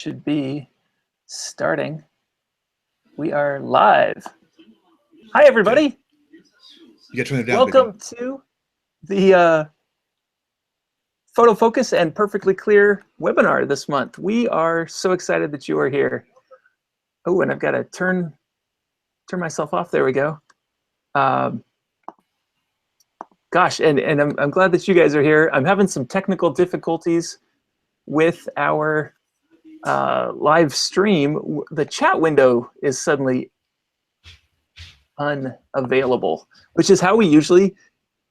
Should be starting. We are live. Hi, everybody. You got to turn it down. Welcome to the Photofocus and Perfectly Clear webinar this month. We are so excited that you are here. Oh, and I've got to turn myself off. There we go. Gosh, and I'm glad that you guys are here. I'm having some technical difficulties with our live stream. The chat window is suddenly unavailable, which is how we usually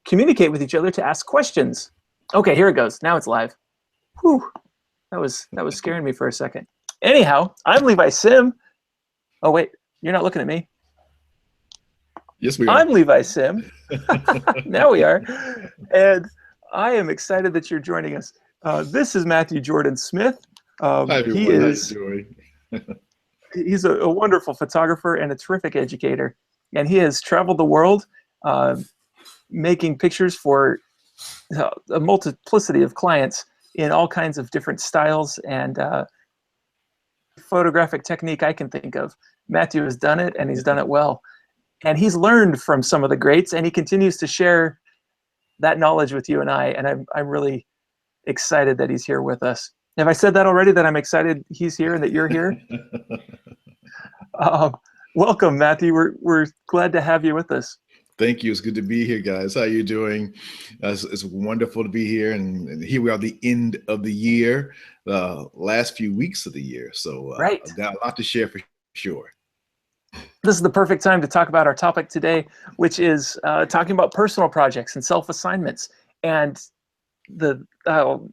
communicate with each other to ask questions. Okay, here it goes. Now it's live. Whew, that was scaring me for a second. Anyhow, I'm Levi Sim. Oh wait, you're not looking at me. Yes, we are. I'm Levi Sim. Now we are, and I am excited that you're joining us. This is Matthew Jordan Smith. Hi everyone. He is. He's a wonderful photographer and a terrific educator, and he has traveled the world making pictures for a multiplicity of clients in all kinds of different styles and photographic technique I can think of. Matthew has done it, and he's done it well. And he's learned from some of the greats, and he continues to share that knowledge with you and I, and I'm really excited that he's here with us. Have I said that already, that I'm excited he's here and that you're here? Welcome, Matthew. We're glad to have you with us. Thank you. It's good to be here, guys. How are you doing? It's wonderful to be here. And here we are, the end of the year, the last few weeks of the year. So right. I've got a lot to share for sure. This is the perfect time to talk about our topic today, which is talking about personal projects and self-assignments. And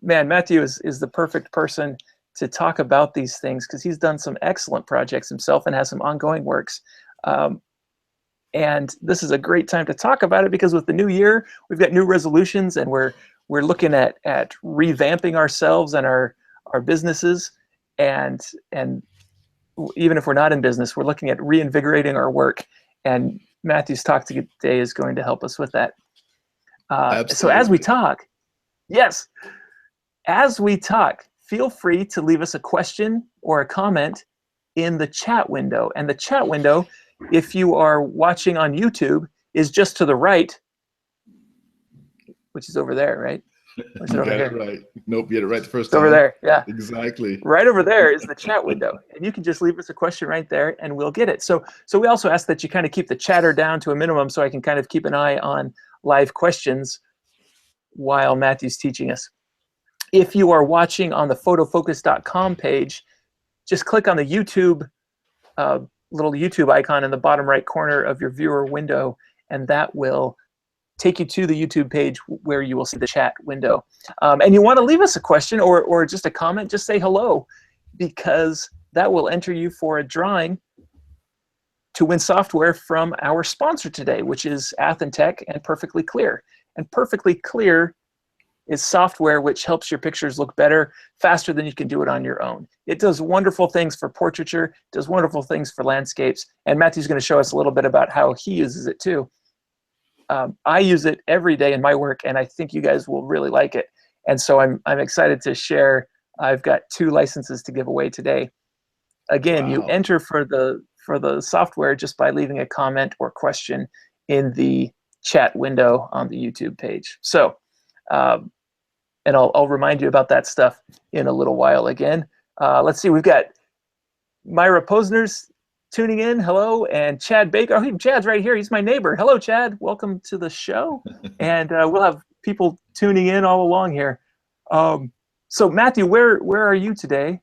Matthew is the perfect person to talk about these things because he's done some excellent projects himself and has some ongoing works. And this is a great time to talk about it because with the new year, we've got new resolutions, and we're looking at revamping ourselves and our businesses, and even if we're not in business, we're looking at reinvigorating our work. And Matthew's talk today is going to help us with that. So as we talk, yes, as we talk, feel free to leave us a question or a comment in the chat window. And the chat window, if you are watching on YouTube, is just to the right, which is over there, right? Or is it over here? Right. Nope, you had it right the first time. Over there, yeah. Exactly. Right over there is the chat window. And you can just leave us a question right there and we'll get it. So we also ask that you kind of keep the chatter down to a minimum so I can kind of keep an eye on live questions while Matthew's teaching us. If you are watching on the photofocus.com page, just click on the YouTube, little YouTube icon in the bottom right corner of your viewer window, and that will take you to the YouTube page where you will see the chat window. And you want to leave us a question or just a comment, just say hello, because that will enter you for a drawing to win software from our sponsor today, which is Athentech and Perfectly Clear. And Perfectly Clear is software which helps your pictures look better, faster than you can do it on your own. It does wonderful things for portraiture, does wonderful things for landscapes, and Matthew's going to show us a little bit about how he uses it too. I use it every day in my work, and I think you guys will really like it. And so I'm excited to share. I've got 2 licenses to give away today. Again, wow. You enter for the software just by leaving a comment or question in the chat window on the YouTube page. So, and I'll remind you about that stuff in a little while again. Let's see, we've got Myra Posner's tuning in, hello, and Chad Baker. Oh, Chad's right here. He's my neighbor. Hello, Chad. Welcome to the show. And we'll have people tuning in all along here. So, Matthew, where are you today?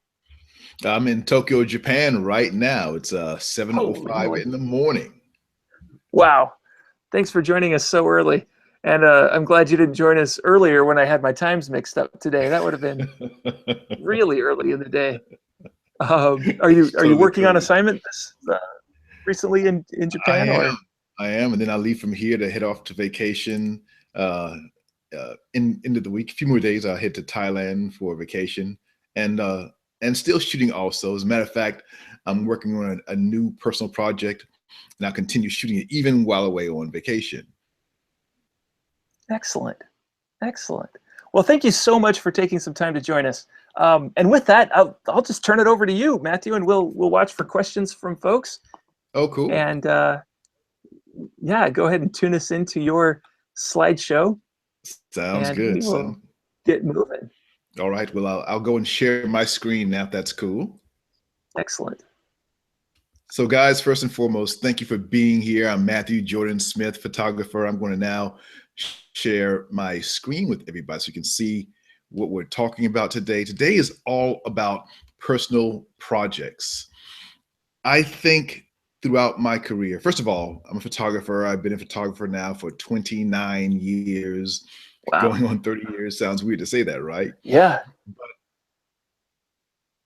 I'm in Tokyo, Japan right now. It's 7:05 in the morning. Wow. Thanks for joining us so early. And I'm glad you didn't join us earlier when I had my times mixed up today. That would have been really early in the day. Are you working on assignment recently in Japan? I am, and then I leave from here to head off to vacation into the week. A few more days, I'll head to Thailand for vacation, and still shooting also. As a matter of fact, I'm working on a new personal project, and I'll continue shooting it even while away on vacation. Excellent, excellent. Well, thank you so much for taking some time to join us. And with that, I'll just turn it over to you, Matthew, and we'll watch for questions from folks. Oh, cool. And yeah, go ahead and tune us into your slideshow. Sounds and good. we will get moving. All right. Well, I'll go and share my screen now, if that's cool. Excellent. So guys, first and foremost, thank you for being here. I'm Matthew Jordan Smith, photographer. I'm going to now share my screen with everybody so you can see what we're talking about today. Today is all about personal projects. I think throughout my career, first of all, I'm a photographer. I've been a photographer now for 29 years, Wow. going on 30 years. Sounds weird to say that, right? Yeah. But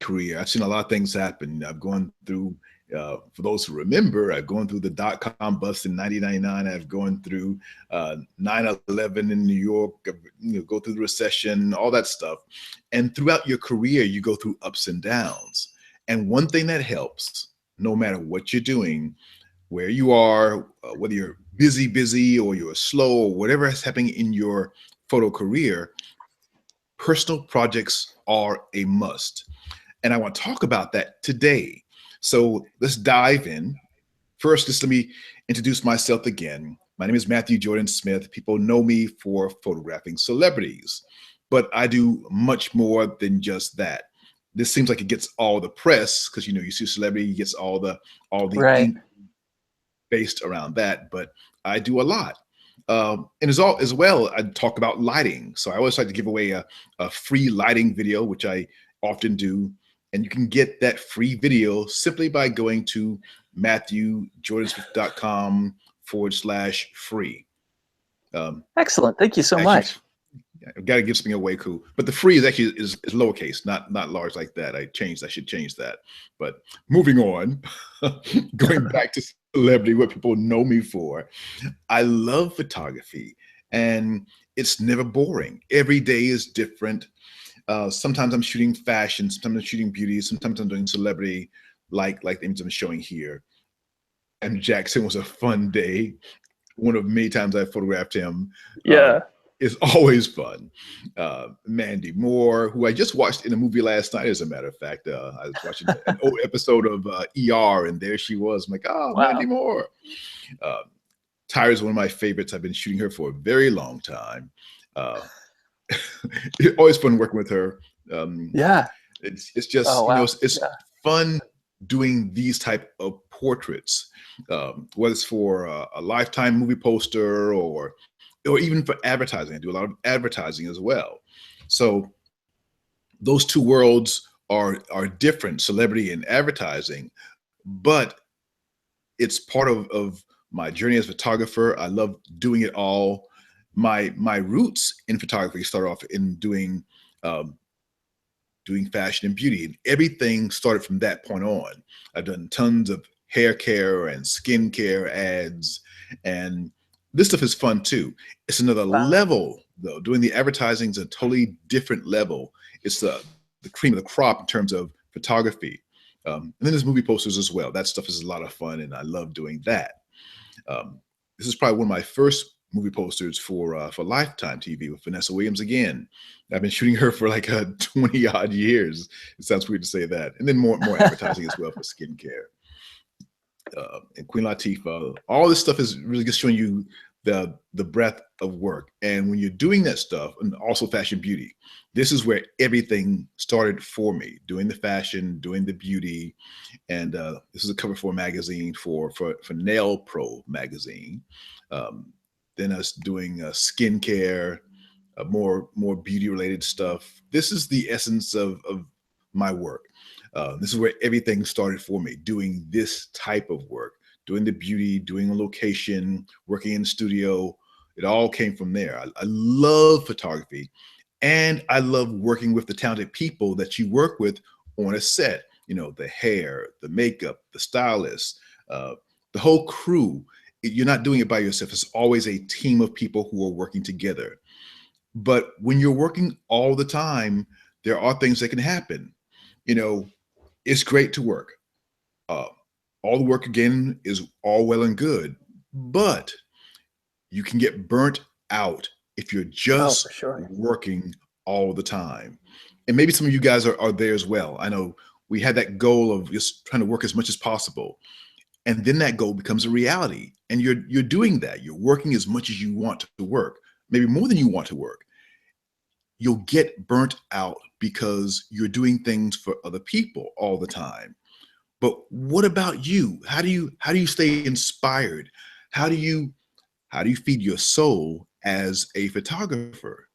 career, I've seen a lot of things happen. I've gone through, for those who remember, I've gone through the dot-com bust in 1999. I've gone through 9/11 in New York, go through the recession, all that stuff. And throughout your career, you go through ups and downs. And one thing that helps, no matter what you're doing, where you are, whether you're busy, or you're slow, or whatever is happening in your photo career, personal projects are a must. And I want to talk about that today. So let's dive in. First, just let me introduce myself again. My name is Matthew Jordan Smith. People know me for photographing celebrities, but I do much more than just that. This seems like it gets all the press because, you see a celebrity, gets all the right. ink based around that, but I do a lot. And as well, I talk about lighting. So I always like to give away a free lighting video, which I often do. And you can get that free video simply by going to MatthewJordansmith.com/free. Excellent. Thank you so much. I've got to give something away, cool. But the free is actually is lowercase, not large like that. I should change that. But moving on, going back to celebrity, what people know me for. I love photography, and it's never boring. Every day is different. Sometimes I'm shooting fashion, sometimes I'm shooting beauty, sometimes I'm doing celebrity, like the image I'm showing here. And Jackson was a fun day. One of many times I photographed him. Yeah. It's always fun. Mandy Moore, who I just watched in a movie last night, as a matter of fact. I was watching an old episode of ER, and there she was. I'm like, oh, wow. Mandy Moore. Tyra's one of my favorites. I've been shooting her for a very long time. It's always fun working with her. Yeah. It's just, wow. It's fun doing these type of portraits, whether it's for a Lifetime movie poster or even for advertising. I do a lot of advertising as well. So those two worlds are different, celebrity and advertising, but it's part of my journey as a photographer. I love doing it all. My roots in photography start off in doing fashion and beauty, and everything started from that point on. I've done tons of hair care and skin care ads, and this stuff is fun too. It's another level though. Doing the advertising is a totally different level. It's the cream of the crop in terms of photography. And then there's movie posters as well. That stuff is a lot of fun, and I love doing that. This is probably one of my first movie posters for Lifetime TV with Vanessa Williams again. I've been shooting her for like 20 odd years. It sounds weird to say that. And then more advertising as well for skincare. And Queen Latifah. All this stuff is really just showing you the breadth of work. And when you're doing that stuff, and also fashion beauty, this is where everything started for me, doing the fashion, doing the beauty. And this is a cover for a magazine for Nail Pro magazine. Then us doing skincare, more beauty related stuff. This is the essence of my work. This is where everything started for me, doing this type of work, doing the beauty, doing a location, working in the studio. It all came from there. I love photography, and I love working with the talented people that you work with on a set. The hair, the makeup, the stylist, the whole crew. You're not doing it by yourself. It's always a team of people who are working together. But when you're working all the time, there are things that can happen. It's great to work. All the work, again, is all well and good, but you can get burnt out if you're just working all the time. and maybe some of you guys are there as well. I know we had that goal of just trying to work as much as possible. And then that goal becomes a reality. And you're doing that. You're working as much as you want to work, maybe more than you want to work. You'll get burnt out because you're doing things for other people all the time. But what about you? How do you stay inspired? How do you feed your soul as a photographer?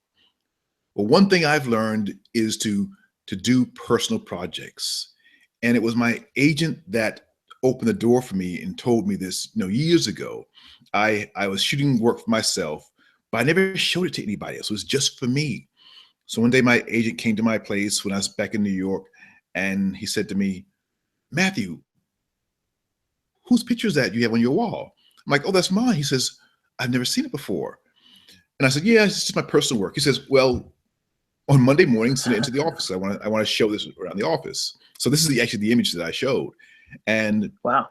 Well, one thing I've learned is to do personal projects. And it was my agent that opened the door for me and told me this, years ago. I was shooting work for myself, but I never showed it to anybody else. It was just for me. So one day my agent came to my place when I was back in New York, and he said to me, "Matthew, whose picture is that you have on your wall?" I'm like, "Oh, that's mine." He says, "I've never seen it before." And I said, "Yeah, it's just my personal work." He says, "Well, on Monday morning, send it into the office. I want to show this around the office." So this is actually the image that I showed. And Wow.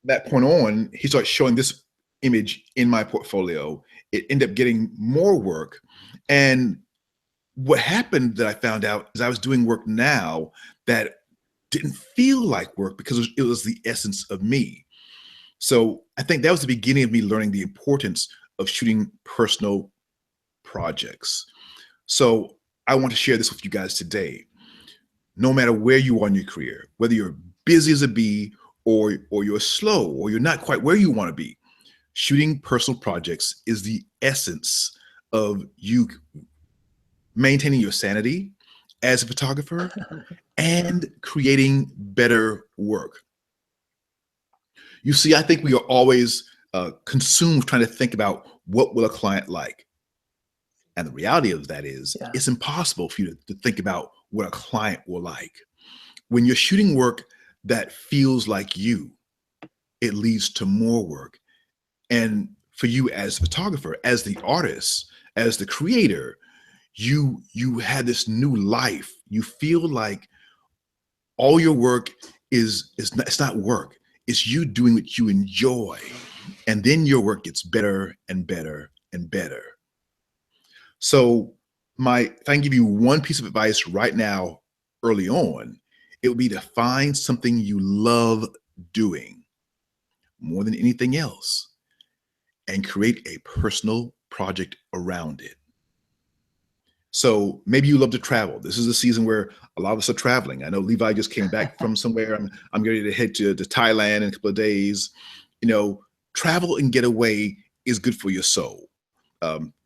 That point on, he started showing this image in my portfolio. It ended up getting more work. And what happened that I found out is I was doing work now that didn't feel like work because it was the essence of me. So I think that was the beginning of me learning the importance of shooting personal projects. So I want to share this with you guys today. No matter where you are in your career, whether you're busy as a bee or you're slow or you're not quite where you want to be, shooting personal projects is the essence of you maintaining your sanity as a photographer and creating better work. You see, I think we are always consumed trying to think about what will a client like. And the reality of that is it's impossible for you to think about what a client will like. When you're shooting work that feels like you, it leads to more work. And for you as a photographer, as the artist, as the creator, you had this new life. You feel like all your work it's not work. It's you doing what you enjoy. And then your work gets better and better and better. So if I can give you one piece of advice right now, early on, it would be to find something you love doing more than anything else and create a personal project around it. So maybe you love to travel. This is a season where a lot of us are traveling. I know Levi just came back from somewhere. I'm ready to head to Thailand in a couple of days. Travel and get away is good for your soul.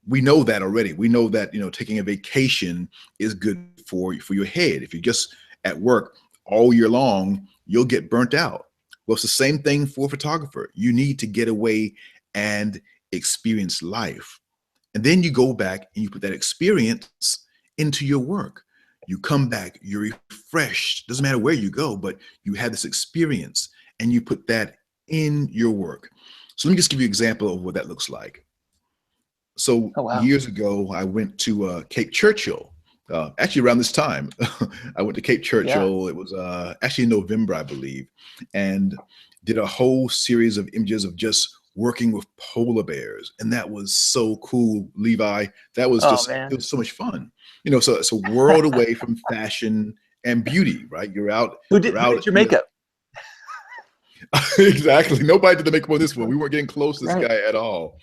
We know that already. We know that taking a vacation is good for your head. If you're just at work all year long, you'll get burnt out. Well, it's the same thing for a photographer. You need to get away and experience life. And then you go back and you put that experience into your work. You come back, you're refreshed. Doesn't matter where you go, but you have this experience and you put that in your work. So let me just give you an example of what that looks like. So years ago, I went to Cape Churchill. Actually, around this time, I went to Cape Churchill. It was actually in November, I believe, and did a whole series of images of just working with polar bears. And that was so cool, Levi. That was it was so much fun. So it's a world away from fashion and beauty, right? You're out. Who did your makeup? Exactly. Nobody did the makeup on this one. We weren't getting close to this guy at all.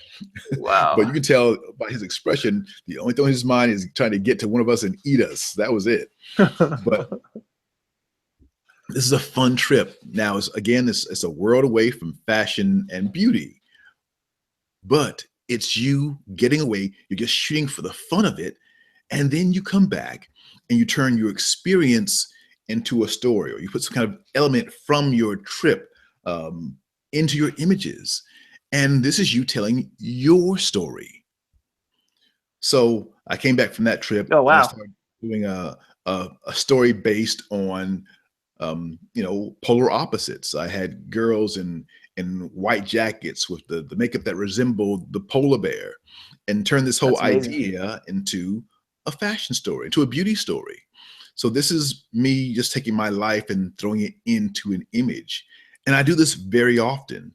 Wow. But you can tell by his expression, the only thing on his mind is trying to get to one of us and eat us. That was it. But this is a fun trip. Now, it's a world away from fashion and beauty. But it's you getting away. You're just shooting for the fun of it. And then you come back and you turn your experience into a story, or you put some kind of element from your trip into your images. And this is you telling your story. So I came back from that trip. Oh, wow. And I started doing a story based on, polar opposites. I had girls in white jackets with the makeup that resembled the polar bear, and turned this whole idea into a fashion story, into a beauty story. So this is me just taking my life and throwing it into an image. And I do this very often.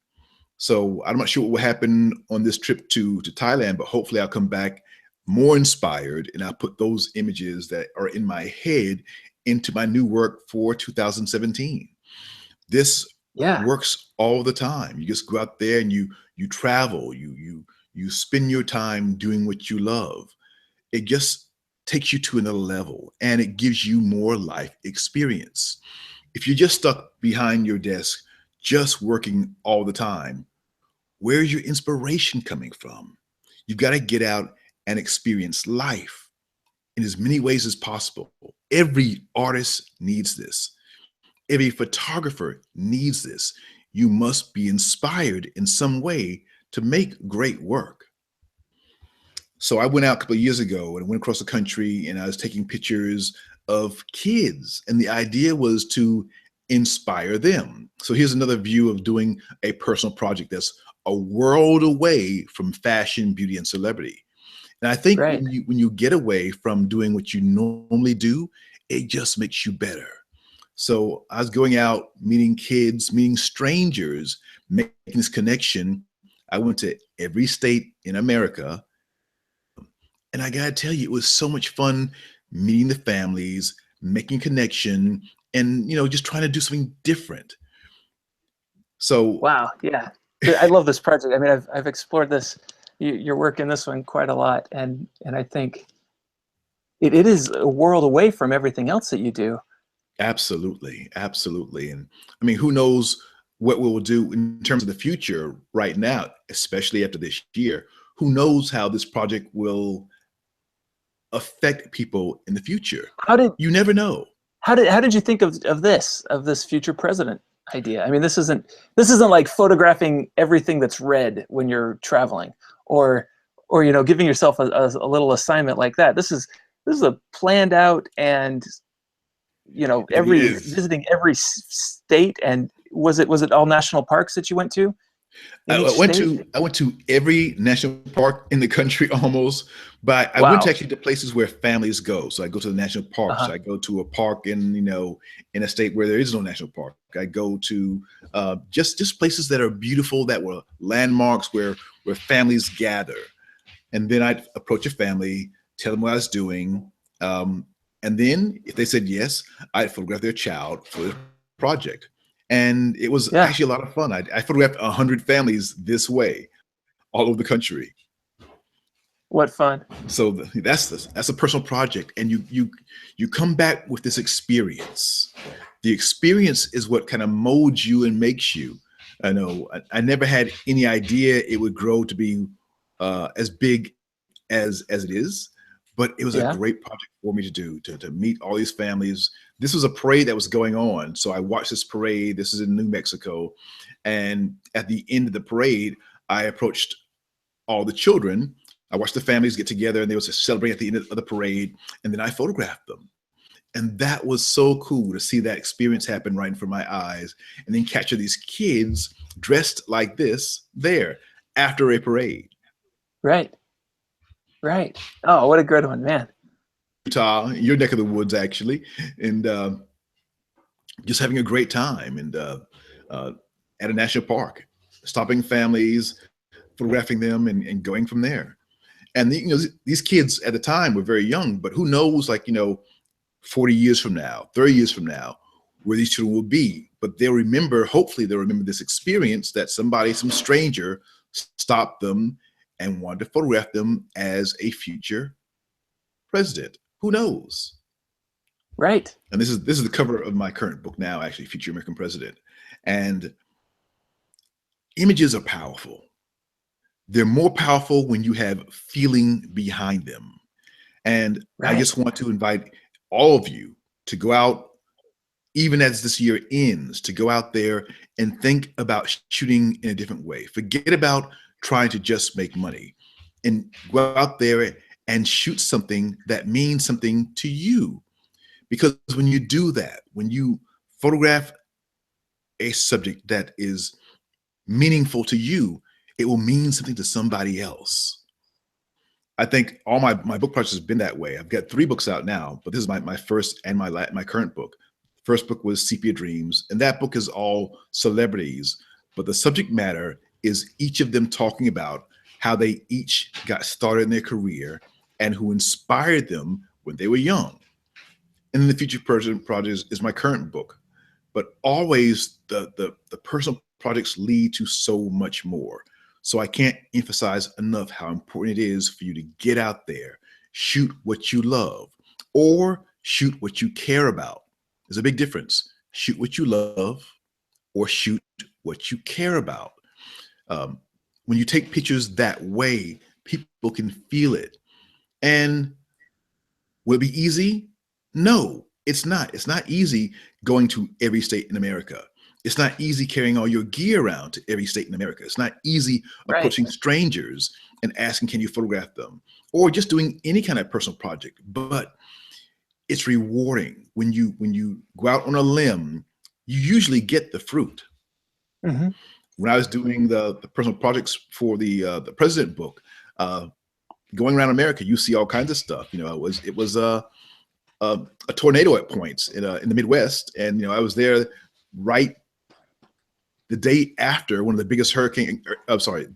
So I'm not sure what will happen on this trip to Thailand, but hopefully I'll come back more inspired, and I put those images that are in my head into my new work for 2017. This Yeah. works all the time. You just go out there and you travel, you spend your time doing what you love. It just takes you to another level, and it gives you more life experience. If you're just stuck behind your desk, just working all the time, where's your inspiration coming from? You've got to get out and experience life in as many ways as possible. Every artist needs this. Every photographer needs this. You must be inspired in some way to make great work. So I went out a couple of years ago and went across the country, and I was taking pictures of kids. And the idea was to inspire them. So here's another view of doing a personal project that's a world away from fashion, beauty, and celebrity. And I think Right. when you get away from doing what you normally do, it just makes you better. So I was going out, meeting kids, meeting strangers, making this connection. I went to every state in America, and I gotta tell you, it was so much fun meeting the families, making connection, and just trying to do something different. So Wow. Yeah. I love this project. I mean, I've explored this, your work in this one quite a lot, and I think it is a world away from everything else that you do. absolutely, absolutely. And I mean, who knows what we'll do in terms of the future right now, especially after this year. Who knows how this project will affect people in the future? How did You never know. how did you think of this future president idea? I mean, this isn't like photographing everything that's red when you're traveling, or giving yourself a little assignment like that. This is a planned out, and It is. visiting every state. And was it all national parks that you went to in each state? I went to every national park in the country almost, but I went to Wow. actually to places where families go. So I go to the national parks. Uh-huh. I go to a park in a state where there is no national park. I go to just places that are beautiful, that were landmarks where families gather. And then I'd approach a family, tell them what I was doing, and then if they said yes, I'd photograph their child for the project. And it was Yeah. actually a lot of fun. I photographed 100 families this way all over the country. What fun. So that's a personal project, and you come back with this experience. The experience is what kind of molds you and makes you. I know I never had any idea it would grow to be as big as it is, but it was a Yeah. great project for me to do, to meet all these families. This was a parade that was going on, so I watched this parade. This is in New Mexico, and at the end of the parade, I approached all the children. I watched the families get together, and they was celebrating at the end of the parade, and then I photographed them. And that was so cool to see that experience happen right in front of my eyes, and then capture these kids dressed like this there after a parade. Right. Right. Oh, what a good one, man. Utah, your neck of the woods, actually, and just having a great time, and uh, at a national park, stopping families, photographing them, and going from there. And these kids at the time were very young, but who knows, 40 years from now, 30 years from now, where these children will be. But hopefully they'll remember this experience that some stranger stopped them and wanted to photograph them as a future president. Who knows? Right. And this is the cover of my current book now, actually, Future American President. And images are powerful. They're more powerful when you have feeling behind them. And I Right. just want to invite all of you to go out, even as this year ends, to go out there and think about shooting in a different way. Forget about trying to just make money, and go out there and shoot something that means something to you. Because when you do that, when you photograph a subject that is meaningful to you, it will mean something to somebody else. I think all my book projects has been that way. I've got 3 books out now, but this is my first and my current book. First book was Sepia Dreams, and that book is all celebrities, but the subject matter is each of them talking about how they each got started in their career and who inspired them when they were young. And then the future project is my current book. But always the personal projects lead to so much more. So I can't emphasize enough how important it is for you to get out there, shoot what you love, or shoot what you care about. There's a big difference. Shoot what you love or shoot what you care about. When you take pictures that way, people can feel it. And will it be easy? No, it's not. It's not easy going to every state in America. It's not easy carrying all your gear around to every state in America. It's not easy approaching strangers and asking, can you photograph them? Or just doing any kind of personal project. But it's rewarding when you go out on a limb, you usually get the fruit. Mm-hmm. When I was doing the personal projects for the President book, going around America, you see all kinds of stuff. You know, it was a tornado at points in the Midwest, and you know I was there right the day after one of the biggest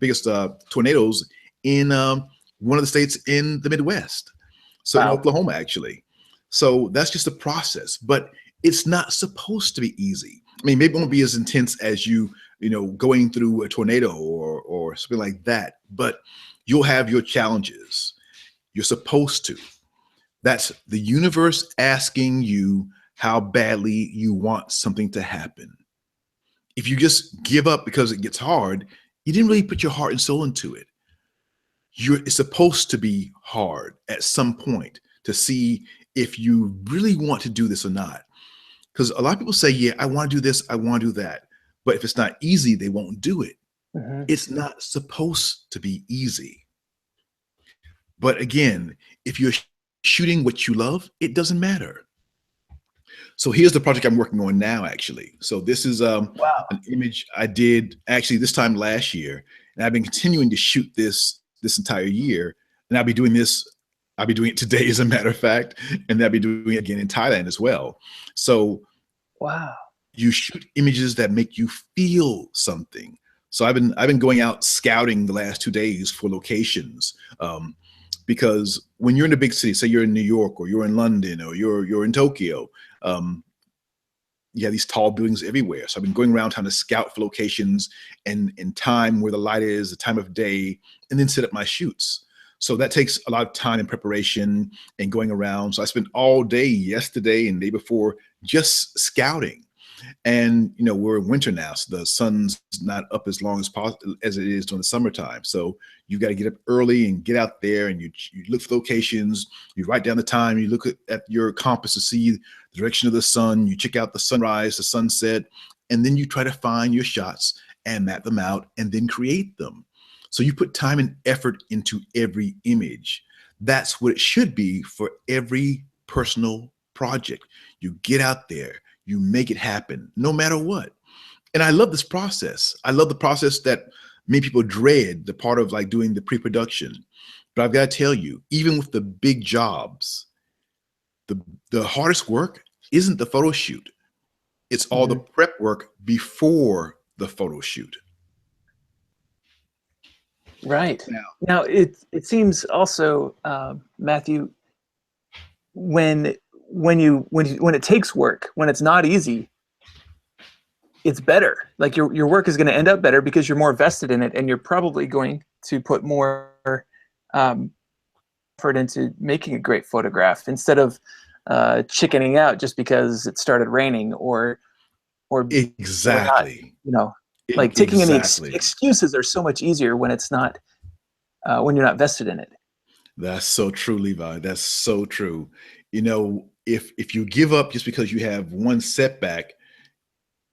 biggest tornadoes in one of the states in the Midwest, so in Oklahoma actually. So that's just a process, but it's not supposed to be easy. I mean, maybe it won't be as intense as you know going through a tornado or something like that, but you'll have your challenges. You're supposed to. That's the universe asking you how badly you want something to happen. If you just give up because it gets hard, you didn't really put your heart and soul into it. It's supposed to be hard at some point to see if you really want to do this or not. Because a lot of people say, yeah, I want to do this, I want to do that. But if it's not easy, they won't do it. Mm-hmm. It's not supposed to be easy. But again, if you're shooting what you love, it doesn't matter. So here's the project I'm working on now, actually. So this is an image I did actually this time last year, and I've been continuing to shoot this entire year. And I'll be doing it today, as a matter of fact, and I'll be doing it again in Thailand as well. So you shoot images that make you feel something. So I've been going out scouting the last 2 days for locations. Because when you're in a big city, say you're in New York or you're in London or you're in Tokyo, you have these tall buildings everywhere. So I've been going around trying to scout for locations and time where the light is, the time of day, and then set up my shoots. So that takes a lot of time and preparation and going around. So I spent all day yesterday and the day before just scouting. And you know, we're in winter now, so the sun's not up as long as it is during the summertime. So you got to get up early and get out there, and you look for locations. You write down the time. You look at your compass to see the direction of the sun. You check out the sunrise, the sunset, and then you try to find your shots and map them out, and then create them. So you put time and effort into every image. That's what it should be for every personal project. You get out there. You make it happen no matter what. And I love this process. I love the process that many people dread, the part of like doing the pre-production. But I've got to tell you, even with the big jobs, the hardest work isn't the photo shoot. It's all the prep work before the photo shoot. Right. Now it seems also, Matthew, when it takes work, when it's not easy, it's better. Like your work is going to end up better because you're more vested in it, and you're probably going to put more effort into making a great photograph instead of chickening out just because it started raining or exactly. Or not, like taking any excuses are so much easier when it's not when you're not vested in it. That's so true, Levi. That's so true. You know, if you give up just because you have one setback,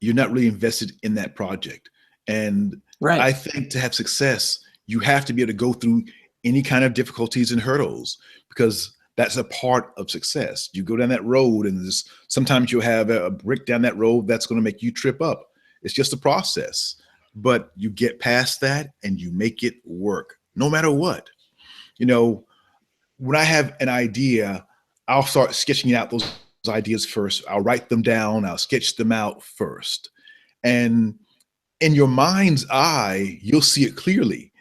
you're not really invested in that project. And I think to have success, you have to be able to go through any kind of difficulties and hurdles, because that's a part of success. You go down that road, and sometimes you'll have a brick down that road that's going to make you trip up. It's just a process, but you get past that and you make it work no matter what. You know, when I have an idea, I'll start sketching out those ideas first. I'll write them down. I'll sketch them out first. And in your mind's eye, you'll see it clearly.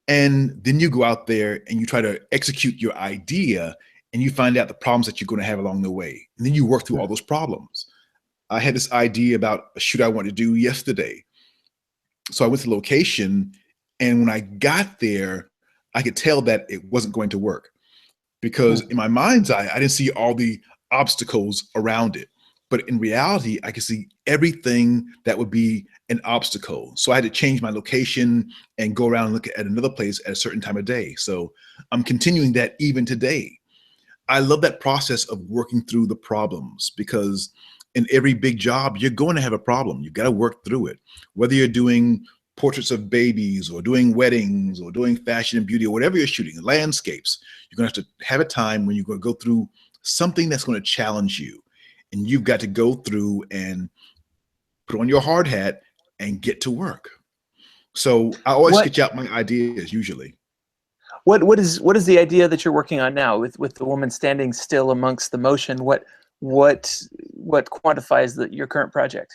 And then you go out there and you try to execute your idea, and you find out the problems that you're going to have along the way. And then you work through all those problems. I had this idea about a shoot I wanted to do yesterday. So I went to the location, and when I got there, I could tell that it wasn't going to work, because in my mind's eye, I didn't see all the obstacles around it. But in reality, I could see everything that would be an obstacle. So I had to change my location and go around and look at another place at a certain time of day. So I'm continuing that even today. I love that process of working through the problems, because in every big job, you're going to have a problem. You've got to work through it. Whether you're doing portraits of babies or doing weddings or doing fashion and beauty or whatever you're shooting, landscapes, you're going to have to have a time when you're going to go through something that's going to challenge you. And you've got to go through and put on your hard hat and get to work. So I always sketch out my ideas usually. What is the idea that you're working on now with the woman standing still amongst the motion? What quantifies your current project?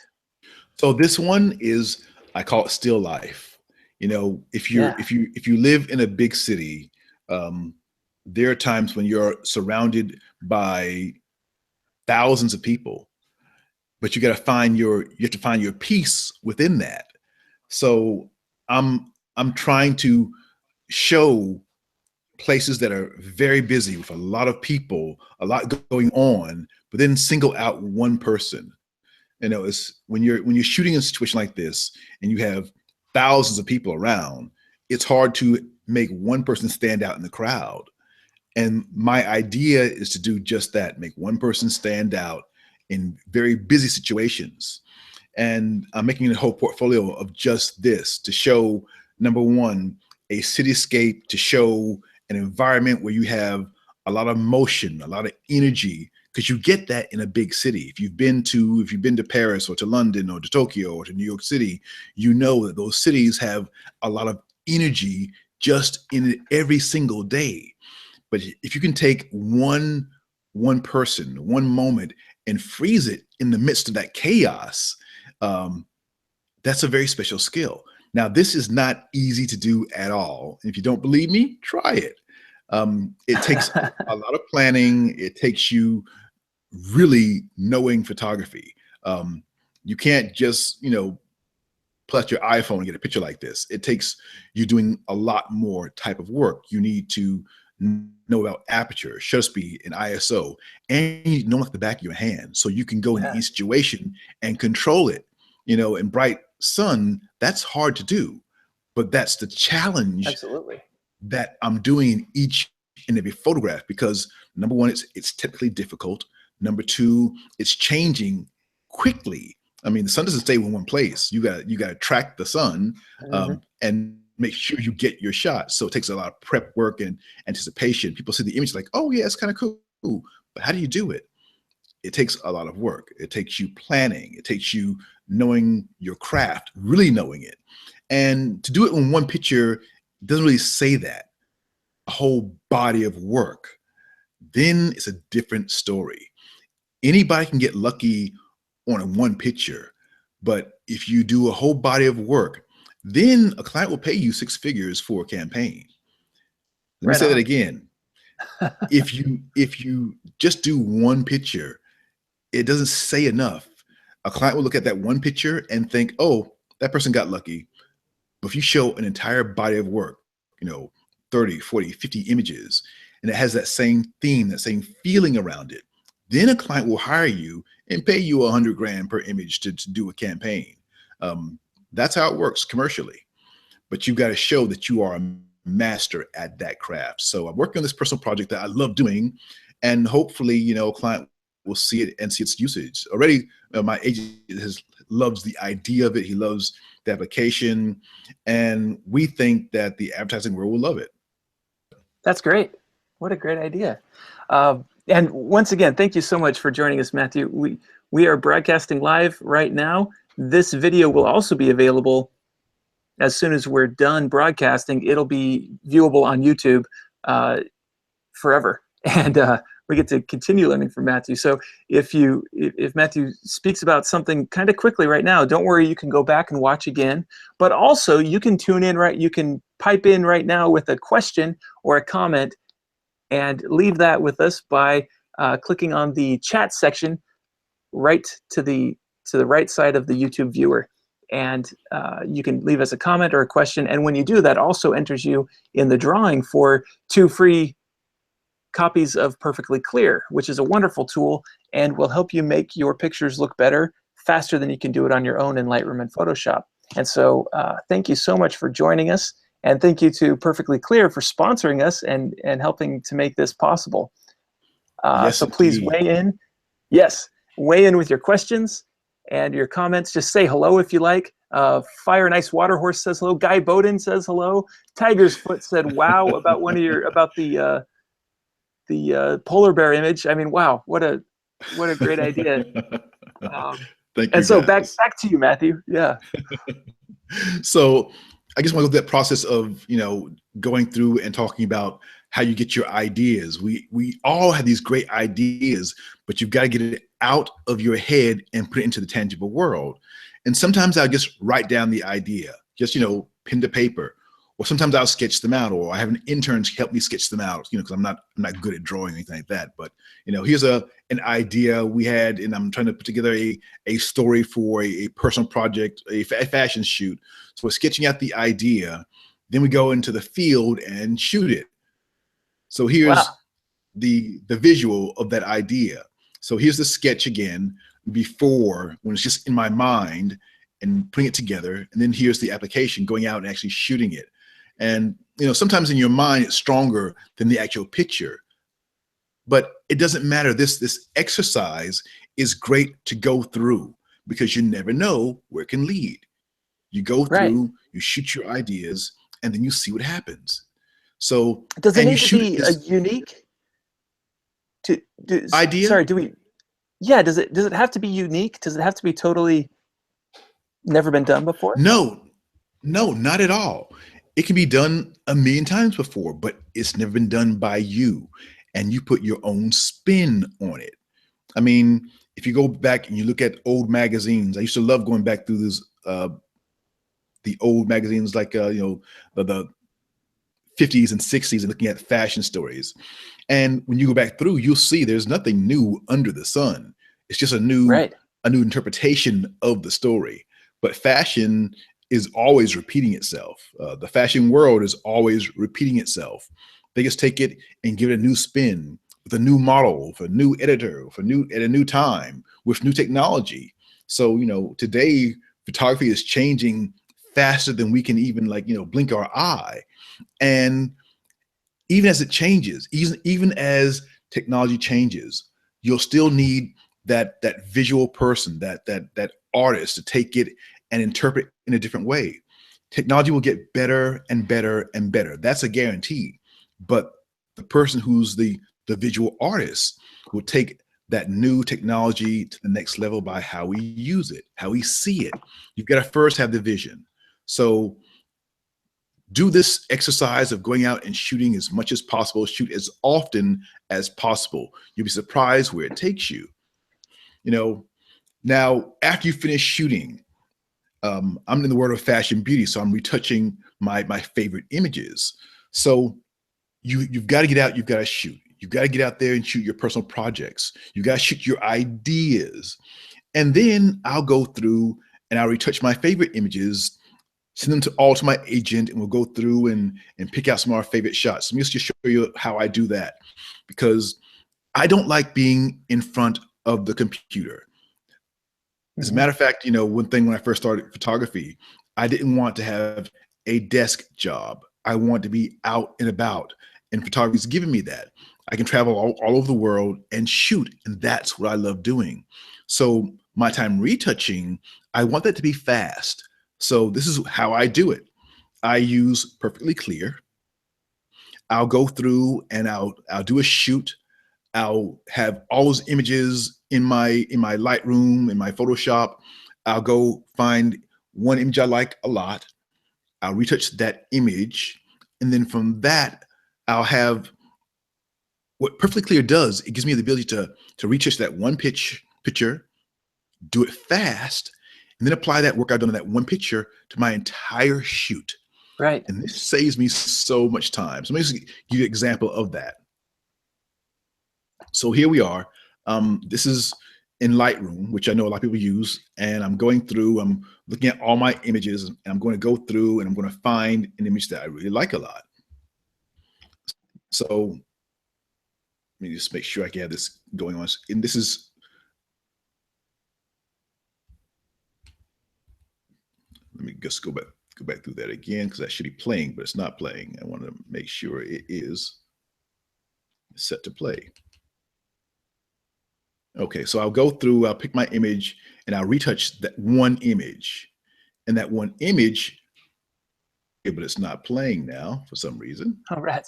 So this one is, I call it still life. You know, if you live in a big city, there are times when you're surrounded by thousands of people, but you have to find your peace within that. So I'm trying to show places that are very busy with a lot of people, a lot going on, but then single out one person. You know, it's when you're shooting in a situation like this and you have thousands of people around, it's hard to make one person stand out in the crowd. And my idea is to do just that, make one person stand out in very busy situations. And I'm making a whole portfolio of just this to show, number one, a cityscape, to show an environment where you have a lot of motion, a lot of energy, because you get that in a big city. If you've been to Paris or to London or to Tokyo or to New York City, you know that those cities have a lot of energy just in it every single day. But if you can take one person, one moment, and freeze it in the midst of that chaos, that's a very special skill. Now, this is not easy to do at all. If you don't believe me, try it. It takes a lot of planning. It takes you really knowing photography. You can't just, pull out your iPhone and get a picture like this. It takes you doing a lot more type of work. You need to know about aperture, shutter speed, and ISO, and you know like the back of your hand, so you can go in each situation and control it. In bright sun, that's hard to do, but that's the challenge. Absolutely. That I'm doing in each and every photograph, because number one, it's technically difficult. Number two, it's changing quickly. I mean, the sun doesn't stay in one place. You got to track the sun and make sure you get your shot. So it takes a lot of prep work and anticipation. People see the image like, oh yeah, it's kind of cool. But how do you do it? It takes a lot of work. It takes you planning. It takes you knowing your craft, really knowing it. And to do it in one picture doesn't really say that. A whole body of work, then it's a different story. Anybody can get lucky on one picture, but if you do a whole body of work, then a client will pay you 6 figures for a campaign. Let me say that again. If you just do one picture, it doesn't say enough. A client will look at that one picture and think, oh, that person got lucky. But if you show an entire body of work, 30, 40, 50 images, and it has that same theme, that same feeling around it, then a client will hire you and pay you $100 grand per image to do a campaign. That's how it works commercially. But you've got to show that you are a master at that craft. So I'm working on this personal project that I love doing, and hopefully, a client will see it and see its usage. Already, my agent loves the idea of it. He loves the application, and we think that the advertising world will love it. That's great. What a great idea. And once again, thank you so much for joining us, Matthew. We are broadcasting live right now. This video will also be available as soon as we're done broadcasting. It'll be viewable on YouTube forever. And we get to continue learning from Matthew. So if Matthew speaks about something kind of quickly right now, don't worry, you can go back and watch again. But also you can tune in, right? You can pipe in right now with a question or a comment, and leave that with us by clicking on the chat section right to the right side of the YouTube viewer. And you can leave us a comment or a question. And when you do, that also enters you in the drawing for 2 free copies of Perfectly Clear, which is a wonderful tool and will help you make your pictures look better faster than you can do it on your own in Lightroom and Photoshop. And so thank you so much for joining us. And thank you to Perfectly Clear for sponsoring us and helping to make this possible. Yes, so please indeed. weigh in. Yes, weigh in with your questions and your comments. Just say hello if you like. Fire Nice Water Horse says hello. Guy Bowden says hello. Tiger's Foot said wow about the polar bear image. I mean, wow, what a great idea. Thank you, And so guys. back to you, Matthew. Yeah. So I guess when I go through that process of, going through and talking about how you get your ideas, we all have these great ideas, but you've got to get it out of your head and put it into the tangible world. And sometimes I'll just write down the idea, just, pen to paper, or sometimes I'll sketch them out, or I have an intern to help me sketch them out, because I'm not good at drawing or anything like that. But, here's an idea we had, and I'm trying to put together a story for a personal project, a fashion shoot. So we're sketching out the idea, then we go into the field and shoot it. So here's the visual of that idea. So here's the sketch again before, when it's just in my mind and putting it together. And then here's the application, going out and actually shooting it. And, sometimes in your mind, it's stronger than the actual picture. But it doesn't matter. This exercise is great to go through, because you never know where it can lead. You go through, you shoot your ideas, and then you see what happens. So does it need to be a unique idea? Sorry, does it have to be unique? Does it have to be totally never been done before? No, not at all. It can be done a million times before, but it's never been done by you, and you put your own spin on it. I mean, if you go back and you look at old magazines, I used to love going back through this, the old magazines, like the 50s and 60s, and looking at fashion stories. And when you go back through, you'll see there's nothing new under the sun. It's just a new interpretation of the story. But fashion is always repeating itself. The fashion world is always repeating itself. They just take it and give it a new spin, with a new model, for a new editor, at a new time, with new technology. So, today photography is changing faster than we can even blink our eye. And even as it changes, even as technology changes, you'll still need that visual person, that artist, to take it and interpret in a different way. Technology will get better and better and better. That's a guarantee. But the person who's the visual artist will take that new technology to the next level by how we use it, how we see it. You've got to first have the vision. So do this exercise of going out and shooting as much as possible, shoot as often as possible. You'll be surprised where it takes you. Now, after you finish shooting, I'm in the world of fashion beauty, so I'm retouching my favorite images. So you've got to get out, you've got to shoot. You've got to get out there and shoot your personal projects. You got to shoot your ideas. And then I'll go through and I'll retouch my favorite images, send them all to my agent, and we'll go through and pick out some of our favorite shots. So let me just show you how I do that, because I don't like being in front of the computer. As a matter of fact, one thing when I first started photography, I didn't want to have a desk job. I want to be out and about, and photography's given me that. I can travel all over the world and shoot, and that's what I love doing. So my time retouching, I want that to be fast. So this is how I do it. I use Perfectly Clear. I'll go through and I'll do a shoot. I'll have all those images in my Lightroom, in my Photoshop. I'll go find one image I like a lot. I'll retouch that image. And then from that, I'll have what Perfectly Clear does. It gives me the ability to retouch that one picture, do it fast, and then apply that work I've done on that one picture to my entire shoot. Right. And this saves me so much time. So let me just give you an example of that. So here we are. This is in Lightroom, which I know a lot of people use. And I'm going through, I'm looking at all my images, and I'm going to go through and I'm going to find an image that I really like a lot. So let me just make sure I can have this going on. And this is, let me just go back through that again, because that should be playing, but it's not playing. I want to make sure it is set to play. Okay, so I'll go through, I'll pick my image, and I'll retouch that one image. And that one image, but it's not playing now for some reason. All right.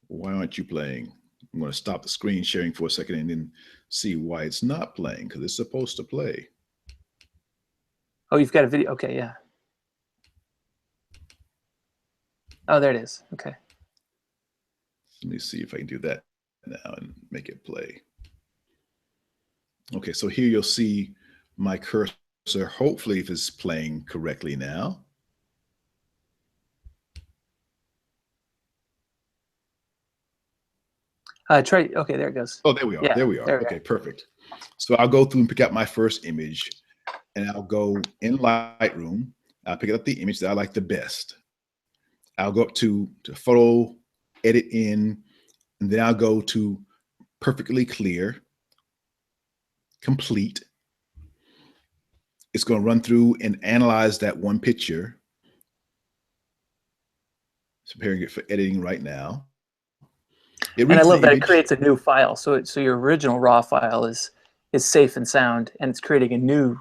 Why aren't you playing? I'm going to stop the screen sharing for a second and then see why it's not playing, because it's supposed to play. Oh, you've got a video. Okay, yeah. Oh, there it is. Okay. Let me see if I can do that now and make it play. Okay, so here you'll see my cursor, hopefully if it's playing correctly now. Try. Okay, there it goes. Oh, there we are. Yeah, there we are. there we Okay, are. perfect. So I'll go through and pick out my first image, and I'll go in Lightroom. I'll pick up the image that I like the best. I'll go up to Photo, Edit In, and then I'll go to Perfectly Clear, Complete. It's going to run through and analyze that one picture. It's preparing it for editing right now. And I love that it creates a new file. So your original raw file is safe and sound, and it's creating a new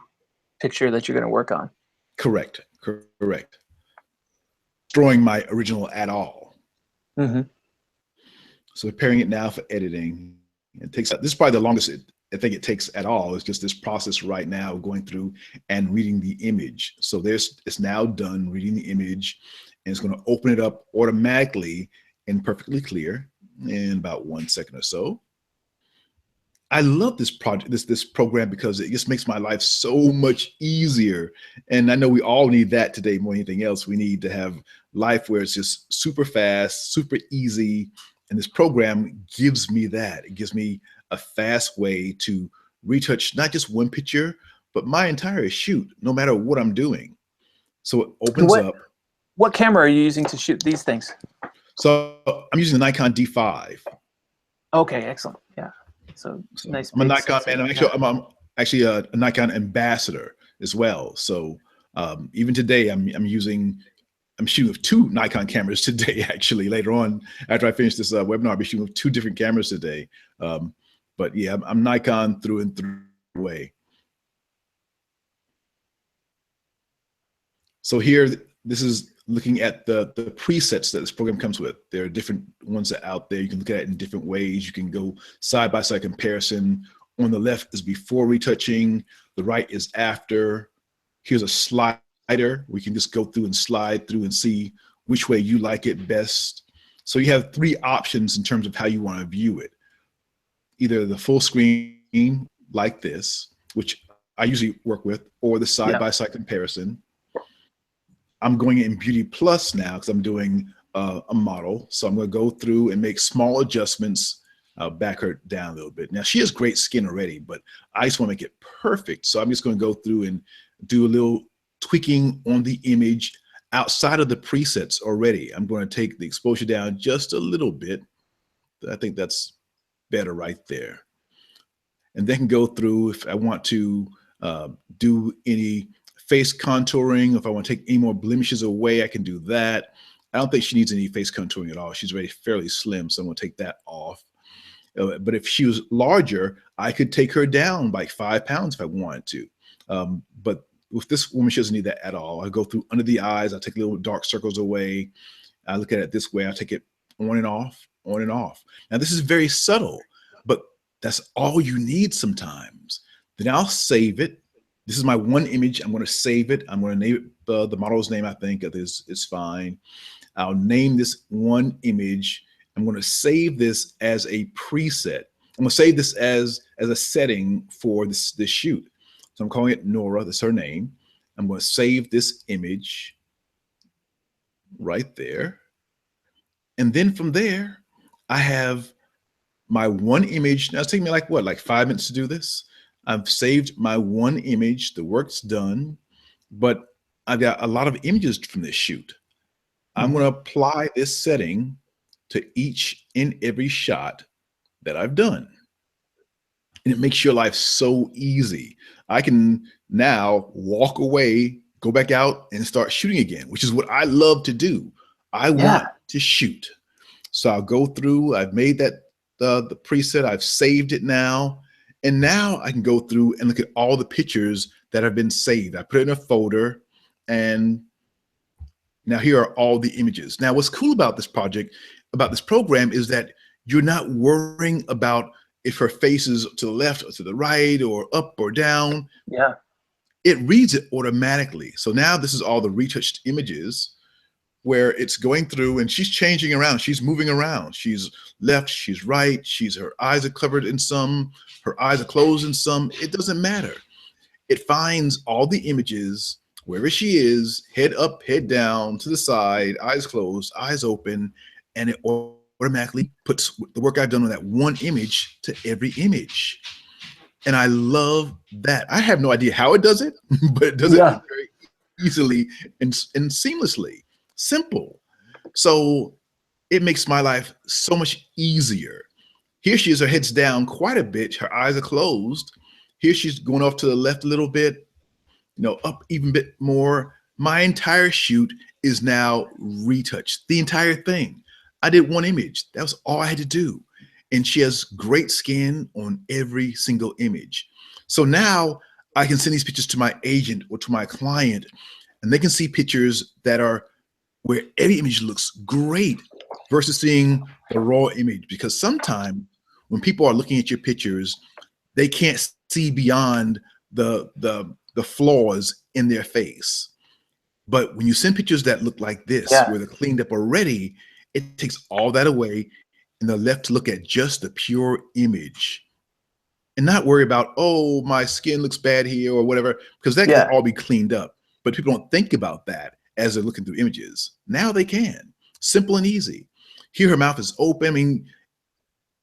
picture that you're going to work on. Correct. Correct. Destroying my original at all. Mm-hmm. So preparing it now for editing. It takes, this is probably the longest I think it takes at all. It's just this process right now going through and reading the image. So it's now done reading the image, and it's going to open it up automatically in Perfectly Clear in about 1 second or so. I love this project, this program, because it just makes my life so much easier. And I know we all need that today more than anything else. We need to have life where it's just super fast, super easy. And this program gives me that. It gives me a fast way to retouch not just one picture, but my entire shoot, no matter what I'm doing. So it opens up. What camera are you using to shoot these things? So I'm using the Nikon D5. Okay, excellent. Yeah. So nice. I'm a Nikon man. I'm actually a Nikon ambassador as well. So even today, I'm shooting with 2 Nikon cameras today. Actually, later on, after I finish this webinar, I'll be shooting with 2 different cameras today. But yeah, I'm Nikon through and through way. So here, this is looking at the presets that this program comes with. There are different ones that are out there. You can look at it in different ways. You can go side-by-side comparison. On the left is before retouching. The right is after. Here's a slider. We can just go through and slide through and see which way you like it best. So you have 3 options in terms of how you want to view it. Either the full screen like this, which I usually work with, or the side-by-side comparison. I'm going in Beauty Plus now because I'm doing a model. So I'm going to go through and make small adjustments, back her down a little bit. Now, she has great skin already, but I just want to make it perfect. So I'm just going to go through and do a little tweaking on the image outside of the presets already. I'm going to take the exposure down just a little bit. I think that's better right there. And then go through if I want to do any face contouring. If I want to take any more blemishes away, I can do that. I don't think she needs any face contouring at all. She's already fairly slim, so I'm going to take that off. But if she was larger, I could take her down by 5 pounds if I wanted to. But with this woman, she doesn't need that at all. I go through under the eyes. I take little dark circles away. I look at it this way. I take it on and off, on and off. Now, this is very subtle, but that's all you need sometimes. Then I'll save it. This is my one image. I'm going to save it. I'm going to name it the model's name. I think is fine. I'll name this one image. I'm going to save this as a preset. I'm going to save this as a setting for this shoot. So I'm calling it Nora. That's her name. I'm going to save this image right there. And then from there, I have my one image. Now it's taking me like what, like 5 minutes to do this. I've saved my one image, the work's done, but I've got a lot of images from this shoot. I'm going to apply this setting to each and every shot that I've done. And it makes your life so easy. I can now walk away, go back out and start shooting again, which is what I love to do. I want to shoot. So I'll go through, I've made that the preset, I've saved it now. And now I can go through and look at all the pictures that have been saved. I put it in a folder, and now here are all the images. Now what's cool about this project, about this program, is that you're not worrying about if her face is to the left or to the right or up or down. Yeah. It reads it automatically. So now this is all the retouched images where it's going through and she's changing around. She's moving around. She's left, she's right. Her eyes are covered in some, her eyes are closed in some. It doesn't matter. It finds all the images wherever she is, head up, head down, to the side, eyes closed, eyes open, and it automatically puts the work I've done on that one image to every image. And I love that. I have no idea how it does it, but it does it very easily and seamlessly. Simple. So it makes my life so much easier. Here she is, her head's down quite a bit. Her eyes are closed. Here she's going off to the left a little bit, up even a bit more. My entire shoot is now retouched, the entire thing. I did one image. That was all I had to do. And she has great skin on every single image. So now I can send these pictures to my agent or to my client, and they can see pictures that are where every image looks great versus seeing the raw image. Because sometimes when people are looking at your pictures, they can't see beyond the flaws in their face. But when you send pictures that look like this, where they're cleaned up already, it takes all that away and they're left to look at just the pure image and not worry about, oh, my skin looks bad here or whatever, because that can all be cleaned up. But people don't think about that as they're looking through images. Now they can. Simple and easy. Here her mouth is open. I mean,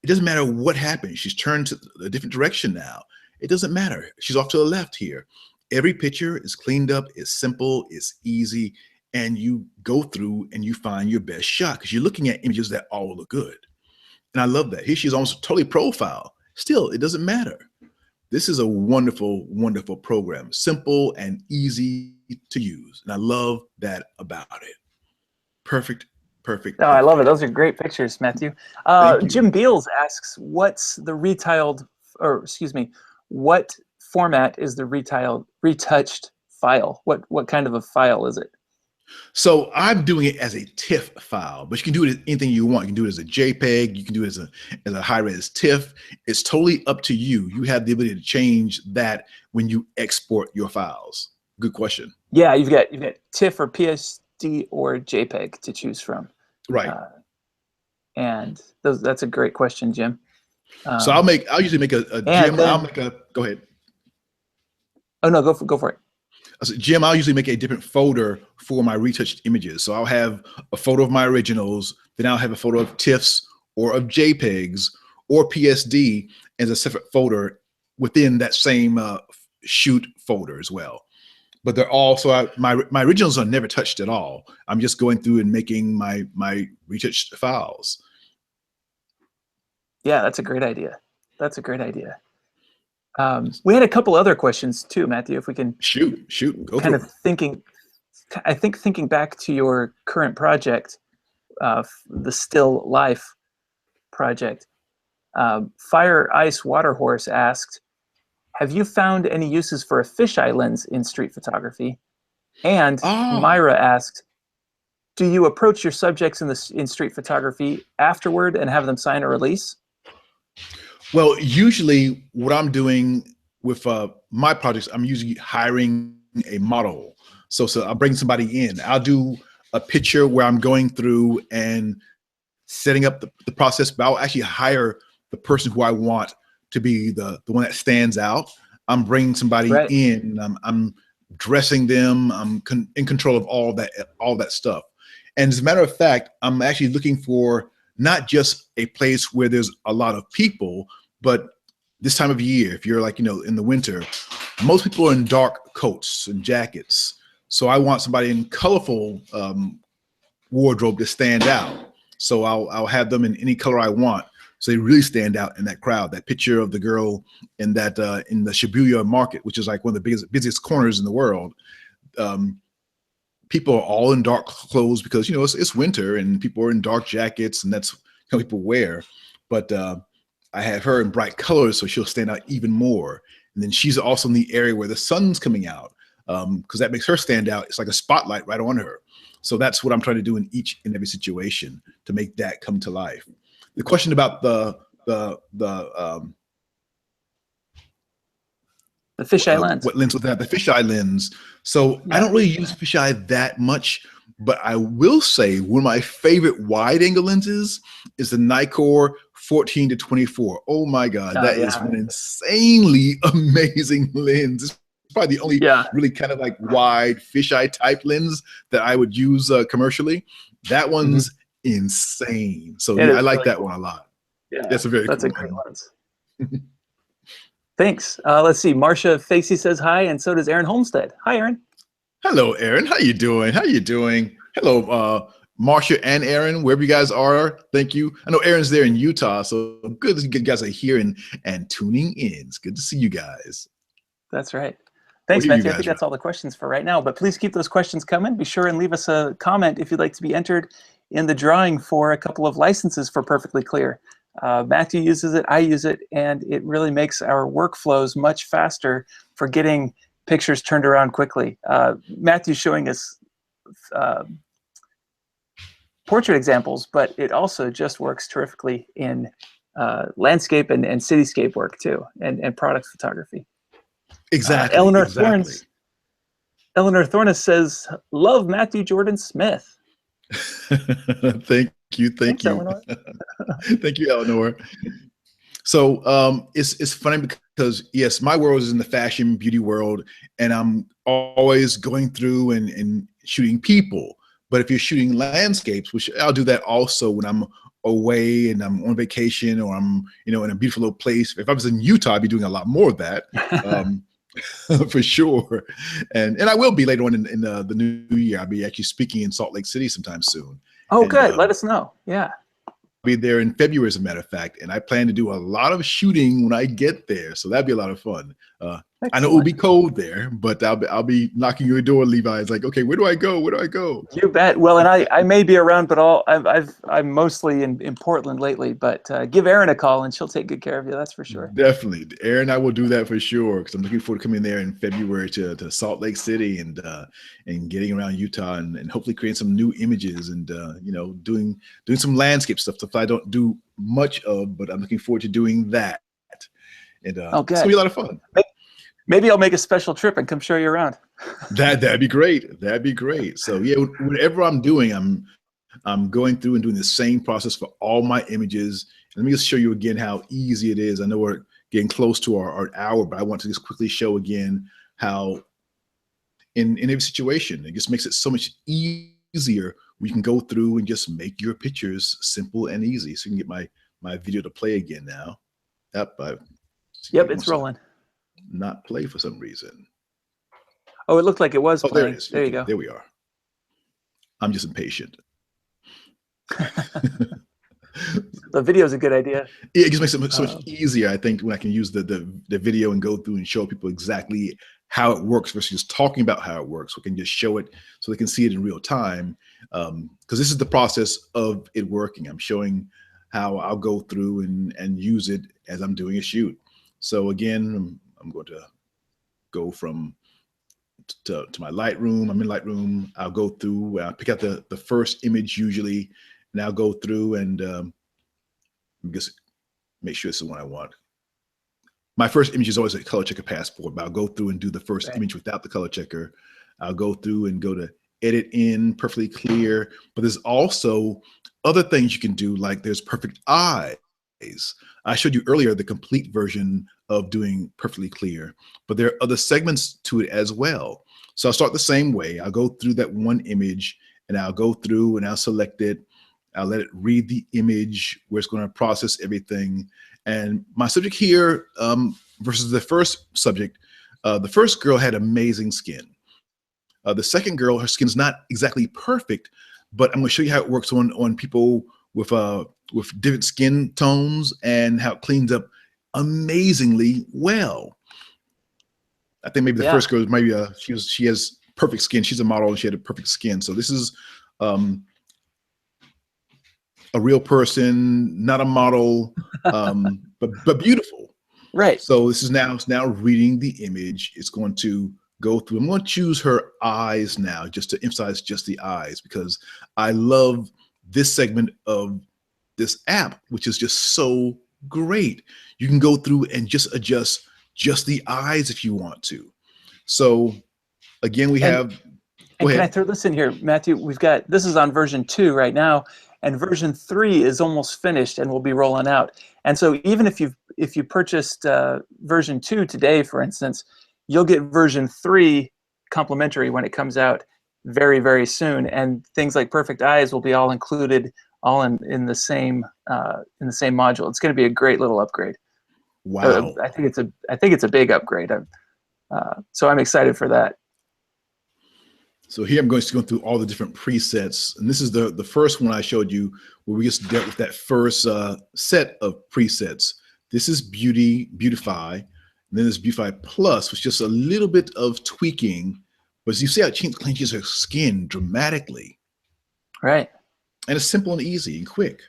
it doesn't matter what happened. She's turned to a different direction now. It doesn't matter. She's off to the left here. Every picture is cleaned up, it's simple, it's easy, and you go through and you find your best shot because you're looking at images that all look good. And I love that. Here she's almost totally profile. Still, it doesn't matter. This is a wonderful, wonderful program. Simple and easy to use. And I love that about it. Perfect, perfect. Oh, I love it. Those are great pictures, Matthew. Jim Beals asks, what's the retiled, or excuse me, what format is the retouched file? What kind of a file is it? So I'm doing it as a TIFF file, but you can do it as anything you want. You can do it as a JPEG. You can do it as a high-res TIFF. It's totally up to you. You have the ability to change that when you export your files. Good question. Yeah, you've got TIFF or PSD or JPEG to choose from. Right. And that's a great question, Jim. So I'll usually make a Jim. Go ahead. Oh no, go for it. So Jim, I'll usually make a different folder for my retouched images. So I'll have a photo of my originals, then I'll have a photo of TIFFs or of JPEGs or PSD as a separate folder within that same shoot folder as well. But they're all, so my originals are never touched at all. I'm just going through and making my retouched files. Yeah, that's a great idea. That's a great idea. We had a couple other questions too, Matthew, if we can shoot, go kind through. of thinking back to your current project, the Still Life project. Fire Ice Water Horse asked, have you found any uses for a fisheye lens in street photography? And Myra asked, do you approach your subjects in street photography afterward and have them sign a release? Well, usually what I'm doing with my projects, I'm usually hiring a model. So I'll bring somebody in. I'll do a picture where I'm going through and setting up the process, but I'll actually hire the person who I want to be the one that stands out. I'm bringing somebody in. I'm dressing them. I'm in control of all that stuff. And as a matter of fact, I'm actually looking for not just a place where there's a lot of people, but this time of year, if you're like, in the winter, most people are in dark coats and jackets. So I want somebody in colorful wardrobe to stand out. So I'll have them in any color I want, so they really stand out in that crowd. That picture of the girl in that in the Shibuya market, which is like one of the busiest corners in the world. People are all in dark clothes because it's winter and people are in dark jackets, and that's how people wear. But I have her in bright colors, so she'll stand out even more. And then she's also in the area where the sun's coming out, because that makes her stand out. It's like a spotlight right on her. So that's what I'm trying to do in each and every situation to make that come to life. The question about the fisheye lens. What lens was that? The fisheye lens. So yeah. I don't really use fisheye that much, but I will say one of my favorite wide angle lenses is the Nikkor 14-24. Oh my God, that is an insanely amazing lens. It's probably the only really kind of like wide fisheye type lens that I would use commercially. That one's insane. So yeah, I like really that one a lot. Yeah, that's a cool great lens. Thanks. Let's see. Marcia Facey says hi, and so does Aaron Holmstead. Hi, Aaron. Hello, Aaron. How you doing? How you doing? Hello, Marcia and Aaron, wherever you guys are. Thank you. I know Aaron's there in Utah, so good that you guys are here and tuning in. It's good to see you guys. That's right. Thanks, Matthew. I think that's all the questions for right now, but please keep those questions coming. Be sure and leave us a comment if you'd like to be entered in the drawing for a couple of licenses for Perfectly Clear. Matthew uses it, I use it, and it really makes our workflows much faster for getting pictures turned around quickly. Matthew's showing us portrait examples, but it also just works terrifically in landscape and cityscape work too, and product photography. Exactly. Eleanor Thornes says, "Love Matthew Jordan Smith." Thank you. Thanks, Eleanor. Thank you, Eleanor. So it's funny because yes, my world is in the fashion beauty world, and I'm always going through and shooting people. But if you're shooting landscapes, which I'll do that also when I'm away and I'm on vacation, or I'm in a beautiful little place. If I was in Utah, I'd be doing a lot more of that. For sure. And I will be later on in the new year. I'll be actually speaking in Salt Lake City sometime soon. Oh, good. Let us know. Yeah. I'll be there in February, as a matter of fact. And I plan to do a lot of shooting when I get there. So that'd be a lot of fun. I know it will be cold there, but I'll be knocking your door, Levi. It's like, okay, where do I go? Where do I go? You bet. Well, and I may be around, but I'm mostly in Portland lately. But give Erin a call, and she'll take good care of you. That's for sure. Definitely, Erin, I will do that for sure, because I'm looking forward to coming there in February to Salt Lake City and getting around Utah and hopefully creating some new images and doing some landscape stuff I don't do much of, but I'm looking forward to doing that. And it's gonna be a lot of fun. Maybe I'll make a special trip and come show you around. That'd be great. That'd be great. So yeah, whatever I'm doing, I'm going through and doing the same process for all my images. And let me just show you again how easy it is. I know we're getting close to our hour, but I want to just quickly show again how in every situation, it just makes it so much easier. We can go through and just make your pictures simple and easy. So you can get my video to play again now. Yep, it's rolling. Not play for some reason. Oh, it looked like it was playing. There it is. There you go. There we are. I'm just impatient. The video is a good idea. It just makes it so much easier, I think, when I can use the video and go through and show people exactly how it works versus just talking about how it works. We can just show it so they can see it in real time. Because this is the process of it working. I'm showing how I'll go through and use it as I'm doing a shoot. So again, I'm going to go from to my Lightroom. I'm in Lightroom. I'll go through, I'll pick out the first image usually, and I'll go through and just make sure it's the one I want. My first image is always a color checker passport, but I'll go through and do the first image without the color checker. I'll go through and go to edit in Perfectly Clear, but there's also other things you can do, like there's perfect eyes. I showed you earlier the complete version of doing Perfectly Clear, but there are other segments to it as well. So I'll start the same way. I'll go through that one image, and I'll go through and I'll select it. I'll let it read the image where it's going to process everything. And my subject here versus the first subject, the first girl had amazing skin. The second girl, her skin's not exactly perfect, but I'm going to show you how it works on people with different skin tones and how it cleans up amazingly well. I think maybe the first girl, maybe she has perfect skin. She's a model and she had a perfect skin. So this is a real person, not a model, but beautiful. Right. So this is now reading the image. It's going to go through. I'm going to choose her eyes now, just to emphasize just the eyes, because I love this segment of this app, which is just so great. You can go through and just adjust just the eyes if you want to. So again, we have. And can I throw this in here, Matthew? This is on version 2 right now, and version 3 is almost finished and will be rolling out. And so even if you purchased version 2 today, for instance, you'll get version 3 complimentary when it comes out very, very soon. And things like Perfect Eyes will be all included, all in the same module. It's going to be a great little upgrade. Wow! I think it's a big upgrade. So I'm excited for that. So here I'm going to go through all the different presets, and this is the first one I showed you where we just dealt with that first set of presets. This is Beautify, and then there's Beautify Plus, which is just a little bit of tweaking, but as you see how it changes her skin dramatically. Right. And it's simple and easy and quick.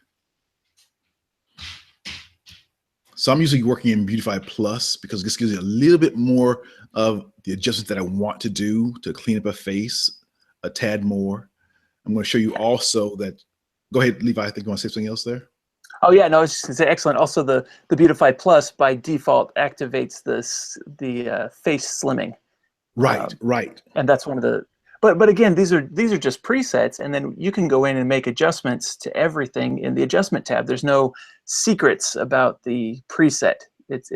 So I'm usually working in Beautify Plus because this gives you a little bit more of the adjustments that I want to do to clean up a face a tad more. I'm going to show you also that. Go ahead, Levi. I think you want to say something else there. Oh yeah, no, I was just going to say excellent. Also, the Beautify Plus by default activates the face slimming. Right, right. And that's one of the. But again, these are just presets, and then you can go in and make adjustments to everything in the adjustment tab. There's no secrets about the preset. It's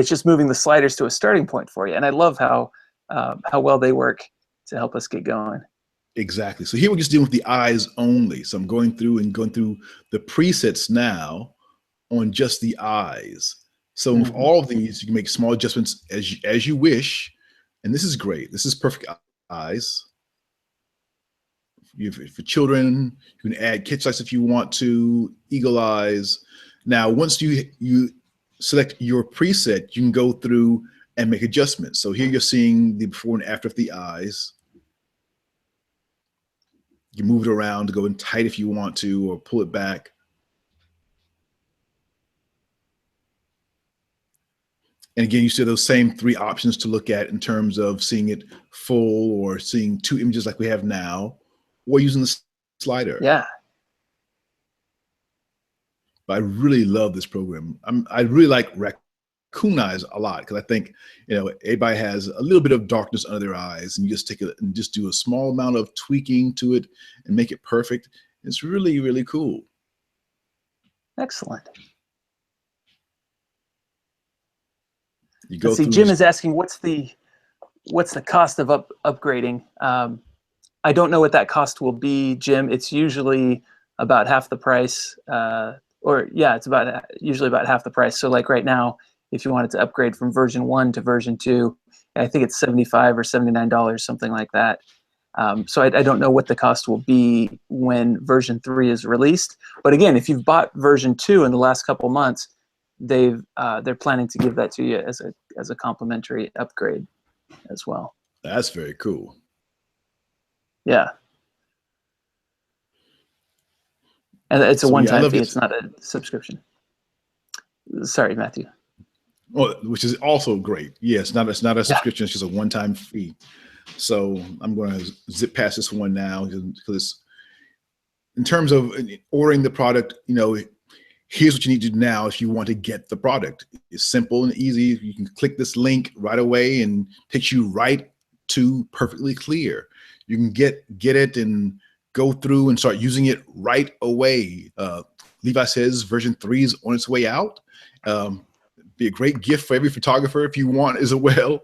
just moving the sliders to a starting point for you. And I love how well they work to help us get going. Exactly. So here we're just dealing with the eyes only. So I'm going through the presets now on just the eyes. So with all of these, you can make small adjustments as you wish. And this is great. This is Perfect Eyes. For children, you can add catch lights if you want to, eagle eyes. Now, once you select your preset, you can go through and make adjustments. So here you're seeing the before and after of the eyes. You move it around to go in tight if you want to, or pull it back. And again, you see those same 3 options to look at in terms of seeing it full or seeing 2 images like we have now, or using the slider. Yeah. But I really love this program. I really like Raccoon Eyes a lot because I think, everybody has a little bit of darkness under their eyes, and you just take it and just do a small amount of tweaking to it and make it perfect. It's really, really cool. Excellent. You go see, Jim is asking, what's the cost of upgrading? I don't know what that cost will be, Jim. It's usually about half the price, it's usually about half the price. So like right now, if you wanted to upgrade from version 1 to version 2, I think it's $75 or $79, something like that. So I don't know what the cost will be when version 3 is released. But again, if you've bought version 2 in the last couple months, they're planning to give that to you as a complimentary upgrade as well. That's very cool. Yeah. And it's a one-time fee. It's not a subscription. Sorry, Matthew. Well, which is also great. Yeah, it's not a subscription. It's just a one-time fee. So I'm going to zip past this one now because in terms of ordering the product, here's what you need to do now if you want to get the product. It's simple and easy. You can click this link right away and takes you right to Perfectly Clear. You can get it and go through and start using it right away. Levi says version 3 is on its way out. be a great gift for every photographer if you want as well.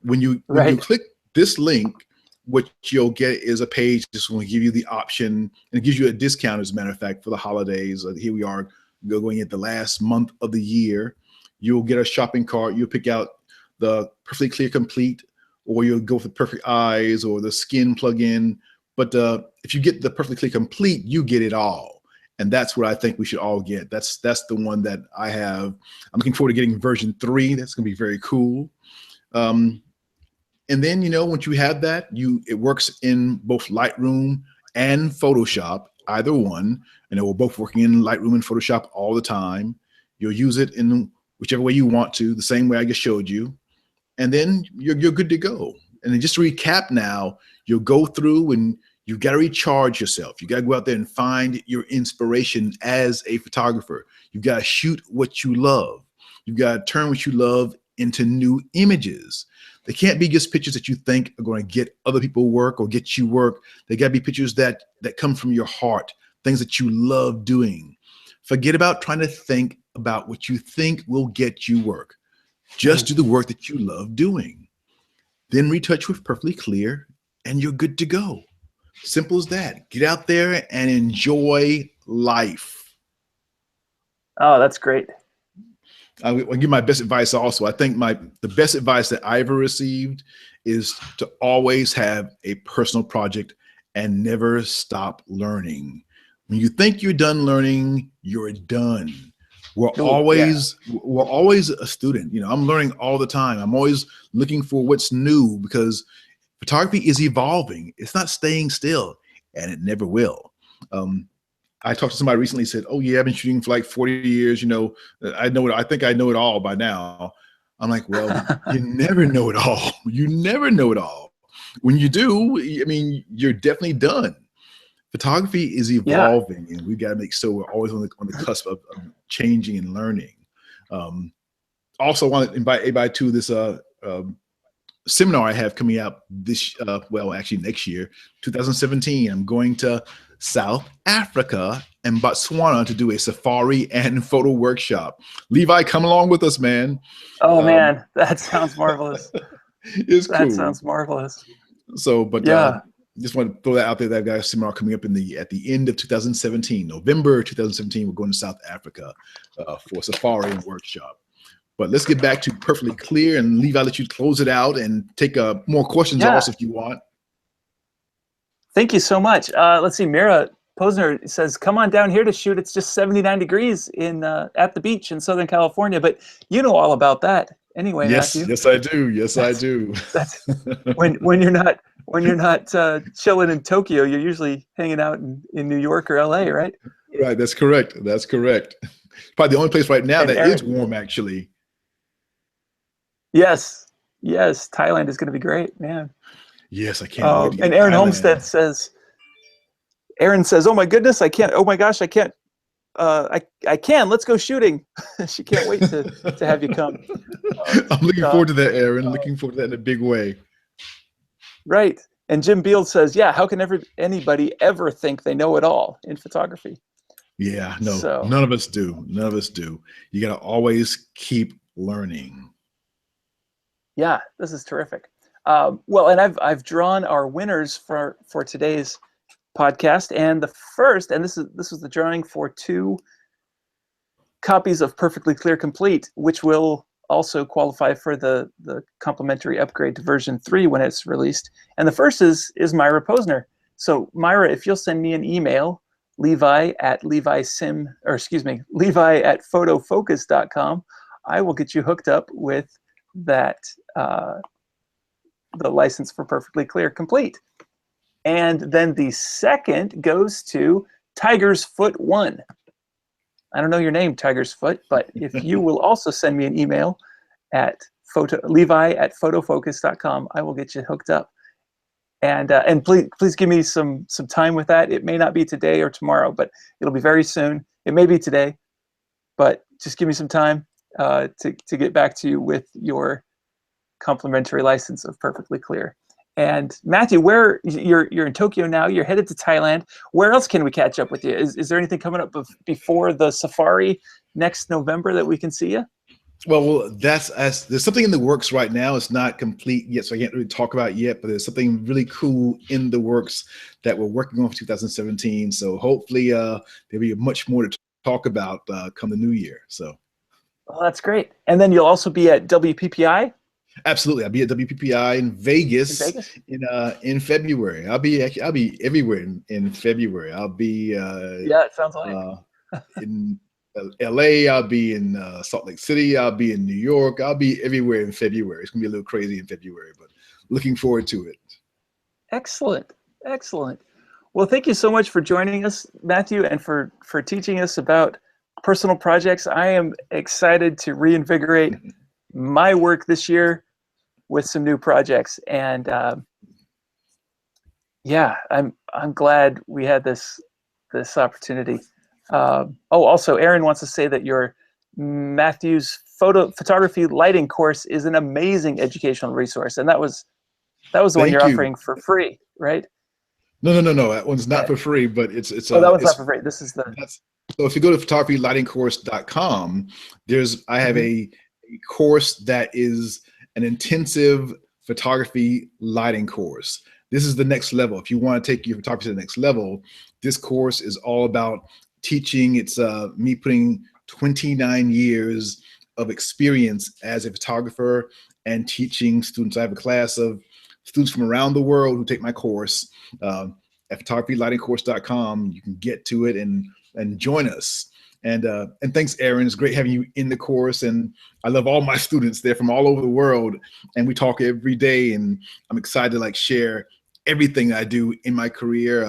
When you click this link, what you'll get is a page that's going to give you the option, and it gives you a discount, as a matter of fact, for the holidays. Here we are going at the last month of the year. You'll get a shopping cart. You'll pick out the Perfectly Clear Complete, or you'll go for Perfect Eyes or the Skin plugin. But if you get the Perfectly Clear Complete, you get it all. And that's what I think we should all get. That's the one that I have. I'm looking forward to getting version 3. That's going to be very cool. And then, once you have that, it works in both Lightroom and Photoshop, either one. And we're both working in Lightroom and Photoshop all the time. You'll use it in whichever way you want to, the same way I just showed you. And then you're good to go. And then just to recap now, you'll go through and you've got to recharge yourself. You got to go out there and find your inspiration as a photographer. You've got to shoot what you love. You've got to turn what you love into new images. They can't be just pictures that you think are going to get other people work or get you work. They got to be pictures that come from your heart, things that you love doing. Forget about trying to think about what you think will get you work. Just do the work that you love doing. Then retouch with Perfectly Clear and you're good to go. Simple as that. Get out there and enjoy life. Oh, that's great. I'll give my best advice also. I think the best advice that I ever received is to always have a personal project and never stop learning. When you think you're done learning, you're done. We're always a student. I'm learning all the time. I'm always looking for what's new because photography is evolving. It's not staying still, and it never will. I talked to somebody recently, said, "Oh yeah, I've been shooting for like 40 years. I know it. I think I know it all by now." I'm like, well, you never know it all. You never know it all. When you do, I mean, you're definitely done. Photography is evolving, and we've got to make sure we're always on the cusp of changing and learning. Also, I want to invite everybody to this seminar I have coming out actually next year, 2017. I'm going to South Africa and Botswana to do a safari and photo workshop. Levi, come along with us, man. Oh man, that sounds marvelous. It's cool. That sounds marvelous. So, but just want to throw that out there. That I've got a seminar coming up at the end of 2017, November 2017. We're going to South Africa for safari and workshop. But let's get back to Perfectly Clear, and Levi, I'll let you close it out and take more questions also if you want. Thank you so much. Let's see. Mira Posner says, "Come on down here to shoot. It's just 79 degrees at the beach in Southern California." But you know all about that anyway, Matthew. Yes, I do. Yes, I do. That's when you're not chilling in Tokyo. You're usually hanging out in New York or LA, right? Right. That's correct. That's correct. Probably the only place right now that is warm, actually. Yes. Thailand is going to be great, man. Yes, I can't wait. And Aaron Homestead says, "Oh my goodness, I can't. Oh my gosh, I can't. I can. Let's go shooting." She can't wait to have you come. I'm looking forward to that, Aaron. Looking forward to that in a big way. Right. And Jim Beal says, "Yeah, how can anybody ever think they know it all in photography?" Yeah, no, none of us do. None of us do. You got to always keep learning. Yeah, this is terrific. Well, and I've drawn our winners for today's podcast, and the first, and this was the drawing for 2 copies of Perfectly Clear Complete, which will also qualify for the complimentary upgrade to version 3 when it's released. And the first is Myra Posner. So Myra, if you'll send me an email, Levi at photofocus.com, I will get you hooked up with that the license for Perfectly Clear Complete. And then the second goes to Tiger's Foot 1. I don't know your name, Tiger's Foot, but if you will also send me an email at Levi at photofocus.com, I will get you hooked up. And please give me some time with that. It may not be today or tomorrow, but it'll be very soon. It may be today, but just give me some time to get back to you with your complimentary license of Perfectly Clear. And Matthew, where you're in Tokyo now, you're headed to Thailand. Where else can we catch up with you? Is there anything coming up before the safari next November that we can see you? Well, there's something in the works right now. It's not complete yet, so I can't really talk about it yet, but there's something really cool in the works that we're working on for 2017. So hopefully there'll be much more to talk about come the new year. So Well, that's great. And then you'll also be at WPPI absolutely, I'll be at WPPI in in Vegas Vegas. in February. I'll be everywhere in February. I'll be Yeah, it sounds like. in LA, I'll be in Salt Lake City, I'll be in New York, I'll be everywhere in February. It's gonna be a little crazy in February, but looking forward to it. Excellent. Excellent. Well, thank you so much for joining us, Matthew, and for teaching us about personal projects. I am excited to reinvigorate my work this year with some new projects. And yeah, I'm glad we had this opportunity. Oh, also, Aaron wants to say that your Matthew's photography lighting course is an amazing educational resource, and that was the one Thank you're you. offering for free, right? No. That one's not for free, but Oh, that one's not for free. This is the. So if you go to photographylightingcourse.com, I have a course that is an intensive photography lighting course. This is the next level. If you want to take your photography to the next level, this course is all about teaching. It's me putting 29 years of experience as a photographer and teaching students. I have a class of students from around the world who take my course at photographylightingcourse.com. You can get to it and join us. And thanks, Aaron. It's great having you in the course. And I love all my students. They're from all over the world, and we talk every day. And I'm excited to like share everything I do in my career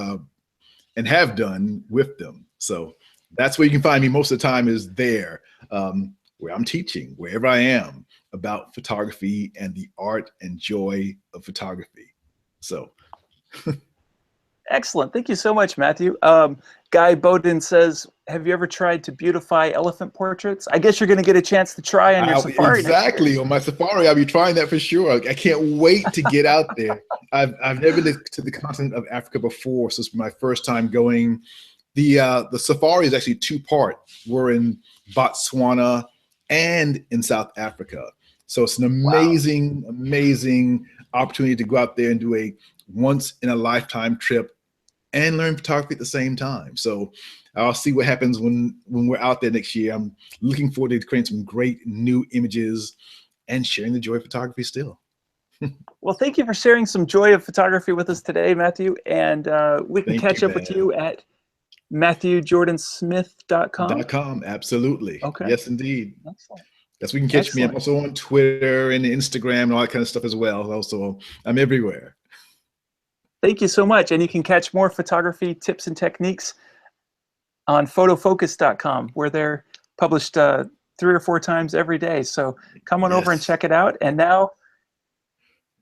and have done with them. So that's where you can find me most of the time, is there, where I'm teaching, wherever I am, about photography and the art and joy of photography. So. Excellent. Thank you so much, Matthew. Guy Bowden says, have you ever tried to beautify elephant portraits? I guess you're going to get a chance to try on your safari. Exactly. On my safari, I'll be trying that for sure. I can't wait to get out there. I've never been to the continent of Africa before, so it's my first time going. The safari is actually two-part. We're in Botswana and in South Africa. So it's an amazing, amazing opportunity to go out there and do a once-in-a-lifetime trip and learn photography at the same time. So I'll see what happens when we're out there next year. I'm looking forward to creating some great new images and sharing the joy of photography still. Well, thank you for sharing some joy of photography with us today, Matthew. And we can catch up with you at MatthewJordansmith.com. Absolutely. Okay. Yes, indeed. Excellent. Yes, we can catch me. I'm also on Twitter and Instagram and all that kind of stuff as well. Also, I'm everywhere. Thank you so much. And you can catch more photography tips and techniques on photofocus.com, where they're published 3 or 4 times every day. So come on over and check it out. And now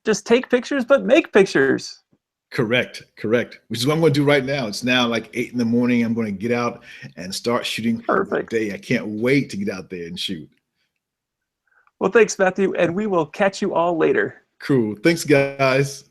just take pictures, but make pictures. Correct. Which is what I'm going to do right now. It's now like 8 in the morning. I'm going to get out and start shooting. Perfect. Today. I can't wait to get out there and shoot. Well, thanks, Matthew. And we will catch you all later. Cool. Thanks, guys.